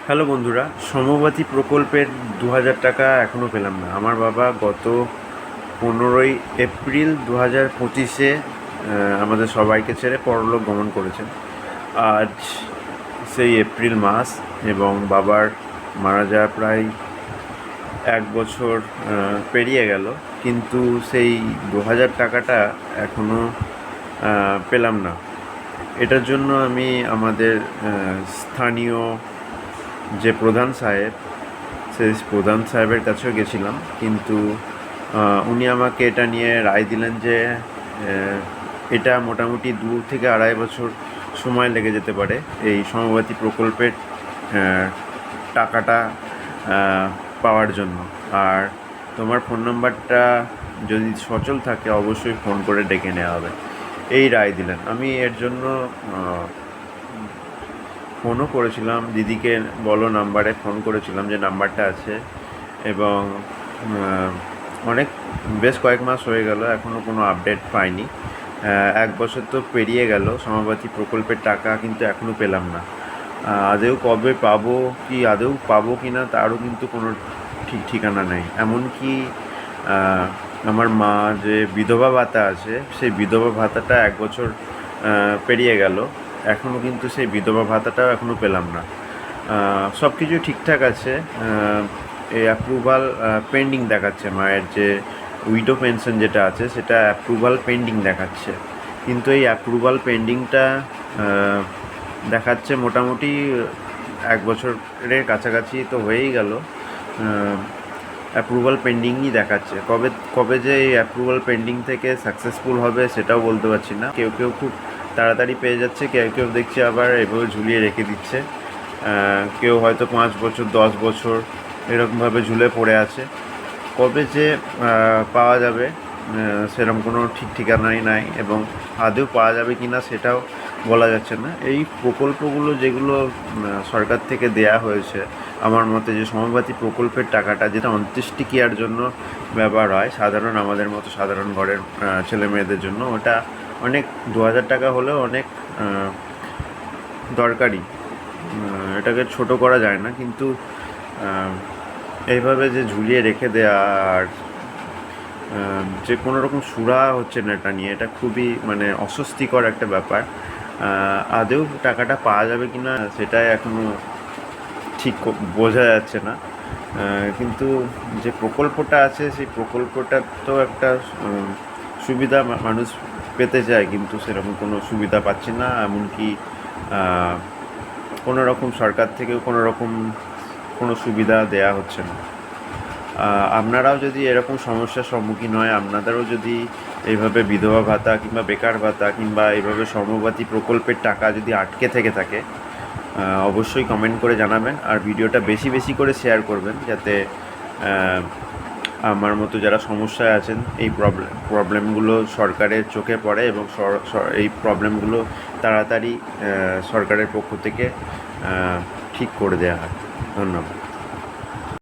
Hello বন্ধুরা, সমবাতি প্রকল্পের ২০০০ টাকা এখনও পেলাম না। আমার বাবা গত 15ই এপ্রিল 2025-এ আমাদের সবাইকে ছেড়ে পরলোক গমন করেছেন। আজ সেই এপ্রিল মাস এবং বাবার মারা যাওয়া প্রায় 1 বছর পেরিয়ে গেল, কিন্তু সেই ২০০০ টাকাটা এখনও পেলাম না। এটার জন্য আমি আমাদের স্থানীয় যে প্রধান সাহেব, সেই প্রধান সাহেবের কাছেও গেছিলাম, কিন্তু উনি আমাকে এটা নিয়ে রায় দিলেন যে এটা মোটামুটি 2 থেকে 2.5 বছর সময় লেগে যেতে পারে এই সমবাতি প্রকল্পের টাকাটা পাওয়ার জন্য। আর তোমার ফোন নাম্বারটা যদি সচল থাকে অবশ্যই ফোন করে ডেকে নেওয়া হবে, এই রায় দিলেন। আমি এর জন্য ফোনও করেছিলাম, দিদিকে বলো নাম্বারে ফোন করেছিলাম যে নাম্বারটা আছে, এবং অনেক বেশ কয়েক মাস হয়ে গেল, এখনও কোনো আপডেট পাইনি। 1 বছর তো পেরিয়ে গেল, সমাবাতি প্রকল্পের টাকা কিন্তু এখনও পেলাম না। আদৌ কবে পাবো, কি আদৌ পাবো কি না তারও কিন্তু কোনো ঠিক ঠিকানা নেই। এমনকি আমার মা যে বিধবা ভাতা আছে, সেই বিধবা ভাতাটা 1 বছর পেরিয়ে গেল, এখনও কিন্তু সেই বিধবা ভাতাটাও এখনও পেলাম না। সব কিছু ঠিকঠাক আছে, এই অ্যাপ্রুভাল পেন্ডিং দেখাচ্ছে। মায়ের যে উইডো পেনশন যেটা আছে সেটা অ্যাপ্রুভাল পেন্ডিং দেখাচ্ছে, কিন্তু এই অ্যাপ্রুভাল পেন্ডিংটা দেখাচ্ছে মোটামুটি 1 বছরের কাছাকাছি তো হয়েই গেল, অ্যাপ্রুভাল পেন্ডিংই দেখাচ্ছে। কবে কবে যে এই অ্যাপ্রুভাল পেন্ডিং থেকে সাকসেসফুল হবে সেটাও বলতে পারছি না। কেউ কেউ খুব তাড়াতাড়ি পেয়ে যাচ্ছে, কেউ কেউ দেখছি আবার এভাবে ঝুলিয়ে রেখে দিচ্ছে। কেউ হয়তো 5 বছর 10 বছর এরকমভাবে ঝুলে পড়ে আছে। কবে যে পাওয়া যাবে সেরকম কোনো ঠিক ঠিকানাই নাই, এবং আদৌ পাওয়া যাবে কি না সেটাও বলা যাচ্ছে না। এই প্রকল্পগুলো যেগুলো সরকার থেকে দেয়া হয়েছে, আমার মতে যে সমবাতি প্রকল্পের টাকাটা, যেটা অন্ত্যেষ্টিক্রিয়ার জন্য ব্যবহার হয় সাধারণ আমাদের মতো সাধারণ ঘরের ছেলে মেয়েদের জন্য, ওটা অনেক ২০০০ টাকা হলেও অনেক দরকারি। এটাকে ছোট করা যায় না, কিন্তু এইভাবে যে ঝুলিয়ে রেখে দেয়া আর যে কোনো রকম সুরা হচ্ছে না এটা নিয়ে, এটা খুবই মানে অস্বস্তিকর একটা ব্যাপার। আদৌ টাকাটা পাওয়া যাবে কি না সেটাই এখনও ঠিক বোঝা যাচ্ছে না। কিন্তু যে প্রকল্পটা আছে সেই প্রকল্পটার তো একটা সুবিধা মানুষ পেতে চায়, কিন্তু সেরকম কোনো সুবিধা পাচ্ছি না। এমনকি কোনো রকম সরকার থেকেও কোনো সুবিধা দেয়া হচ্ছে না। আপনারাও যদি এরকম সমস্যার সম্মুখীন হয়, আপনাদেরও যদি এইভাবে বিধবা ভাতা কিংবা বেকার ভাতা কিংবা এইভাবে সমবাতি প্রকল্পের টাকা যদি আটকে থেকে থাকে, অবশ্যই কমেন্ট করে জানাবেন। আর ভিডিওটা বেশি বেশি করে শেয়ার করবেন, যাতে আমার মতো যারা সমস্যায় আছেন এই প্রবলেমগুলো সরকারের চোখে পড়ে, এবং এই প্রবলেমগুলো তাড়াতাড়ি সরকারের পক্ষ থেকে ঠিক করে দেওয়া হয়। ধন্যবাদ।